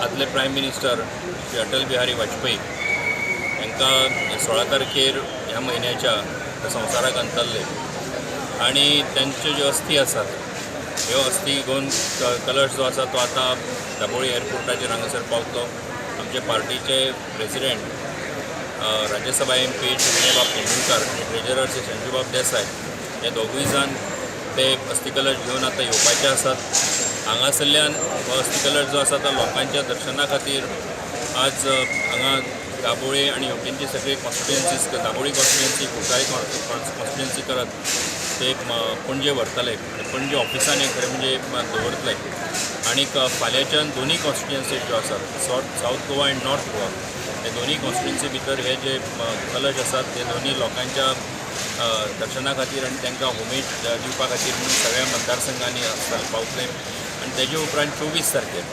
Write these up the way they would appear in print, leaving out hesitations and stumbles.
आदले prime minister Shri Atal Bihari Vajpayee यांका 16 तारखेर ह्या म्हयन्याच्या संवसाराक अंतरले आणि त्यांचे ज्यो अस्थी आसात ह्यो अस्थी घेवन कलश जो आसा तो आता दाबोळी एअरपोर्टाचेर हांगासर पावतलो। आमचे पार्टीचे प्रेसिडेंट राज्यसभा MP विनयबाब तेंडुलकर आणि ट्रेजरर श्री संजूबाब देसाय हे दोगूय जाण ते अस्थी कलश घेवन आता येवपाचे आसात। हांगासरल्यान हो अस्थी कलश जो आसा तो लोकांच्या दर्शना खातीर आज हांगा दाबोळे आणि हेवटेनची सगळी कॉन्स्टिट्युएन्सीज दाबोळी कॉन्स्टिट्युएन्सी कुंकाळी कॉन्स्टिट्युएन्सी करत ते पणजे व्हरतले आणि पणजे ऑफिसान खरें म्हणजे दवरतले आणि फाल्यांच्यान दोन्ही कॉन्स्टिट्युएन्सी ज्यो आसात south Goa end north Goa हे दोन्ही कॉन्स्टिट्युएन्सी भितर हे जे कलश आसात ते दोन्ही लोकांच्या दर्शना खातीर आणि तांकां होमेज दिवपा खातीर म्हणून सगळ्या मतदारसंघांनी पावतले आणि तेजे उपरांत 24 तारखेर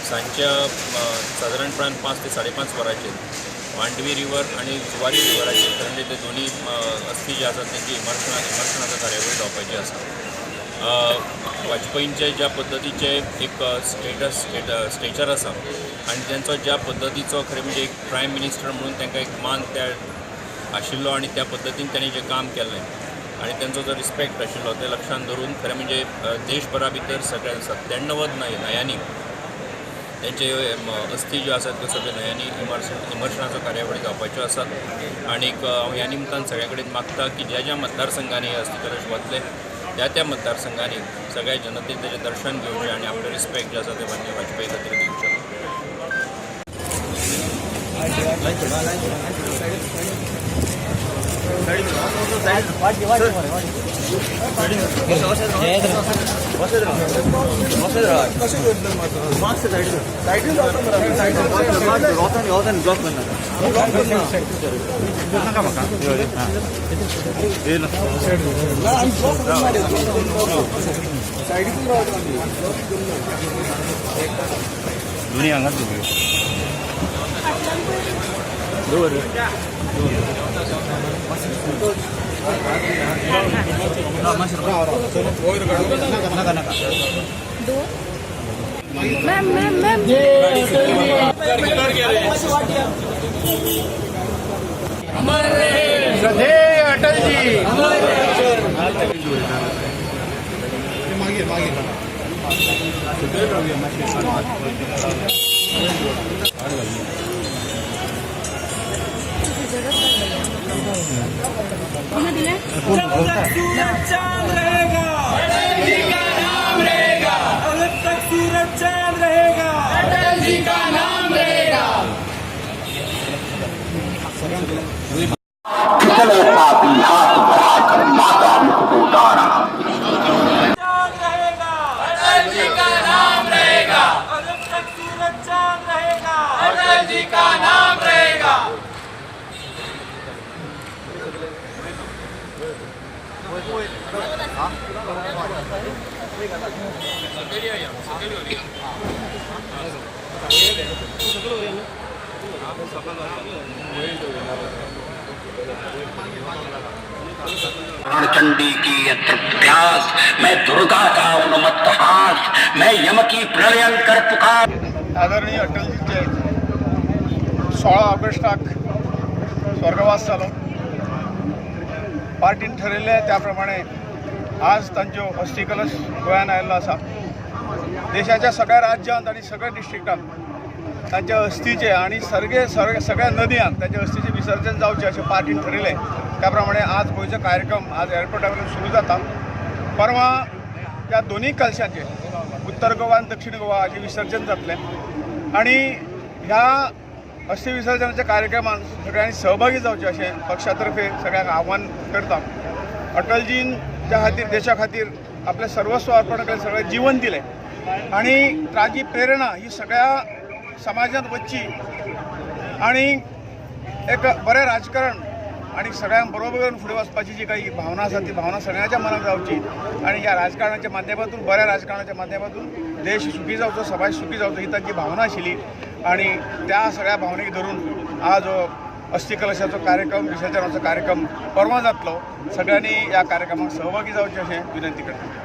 सांजच्या सादारणपणान 5 ते 5:30 वरांचेर मांडवी रिवर आणि जुवारी रिवराचेर म्हणजे ते दोन्ही अस्थी जे आसात त्यांची इमर्शनाचो कार्यावळी जावपाची आसा। वाजपेयींचे ज्या पद्दतीचे एक स्टेचर आसा आणि त्यांचो ज्या पद्दतीचो खरें म्हणजे एक प्रायम मिनिस्टर म्हणून तांकां एक मान त्या आशिल्लो आणि त्या पद्दतीन त्यांनी जे काम केलें आणि त्यांचो जो रिस्पेक्ट आशिल्लो ते लक्षांत धरून खरें म्हणजे देशभरा भितर सगळ्या 97 न्हयांनी त्यांचे अस्थी ज्यो आसात त्यो सगळे न्हयांनी इमर्शनाचो कार्यावळी जावपाच्यो आसात आणि हांव ह्या निमतान सगळ्या कडेन मागता की ज्या मतदारसंघांनी अस्थी कलश वतले त्या मतदारसंघांनी सगळ्या जनतेन तेजें दर्शन घेवचें आणि आपले रिस्पेक्ट जे आसा ते माननीय वाजपेयी खातीर दिवचें। श्रद्धेय अटल जी चांद रहेगा, अटल जी का नाम रहेगा, अब तक सूरज चांद रहेगा, अटल जी का नाम रहेगा। चलो पापी हाथ बढ़ाकर माता को उतारा। चांद रहेगा, अटल जी का नाम रहेगा, अब तक सूरज चांद रहेगा, अटल जी का नाम रहेगा। रणचंडी की अत्यास, मैं दुर्गा का उन्मत्त हास, मैं यम की प्रलयंकर पुकार। आदरणीय अटलजीचे 16 ऑगस्टाक स्वर्गवास जालो। पार्टीन ठरयिल्ले त्या प्रमाणे आज तांच्यो अस्थी कलश गोंयांत आयिल्लो आसा। देशाच्या सगळ्या राज्यांत आणि सगळ्या डिस्ट्रिक्टांत तांच्या अस्थीचे आणि सगळ्या नदयांत तांच्या अस्थीचे विसर्जन जावचें अशें पार्टीन ठरयलें। त्या प्रमाणे आज गोंयचो कार्यक्रम आज एअरपोर्टा वयल्यान सुरू जाता। परवा त्या दोन्ही कलशांचे उत्तर गोवा आणि दक्षिण गोवा हाचें विसर्जन जातलें आणि ह्या अस्थी विसर्जनाच्या कार्यक्रमात सगळ्यांनी सहभागी जावचें अशें पक्षातर्फे सगळ्यांक आव्हान करता। अटलजीन त्या खातीर देशा खातीर आपलें सर्वस्व अर्पण केलें, सगळें जीवन दिलें आणि ताजी प्रेरणा ही सगळ्या समाजांत वचची आणि एक बरें राजकारण आणि सगळ्यांक बरोबर फुडें वचपाची जी काही भावना आसा ती भावना सगळ्यांच्या मनात जावची आणि ह्या राजकारणाच्या माध्यमातून बऱ्या राजकारणाच्या माध्यमातून देश सुखी जावचो, समाज सुखी जावचो ही तांची भावना आशिल्ली आणि त्या सगळ्या भावनेक धरून आज अस्थी कलशाचो कार्यक्रम विसर्जनाचो कार्यक्रम परवा जातलो। सगळ्यांनी या कार्यक्रमात सहभागी जावचे अशें विनंती करता।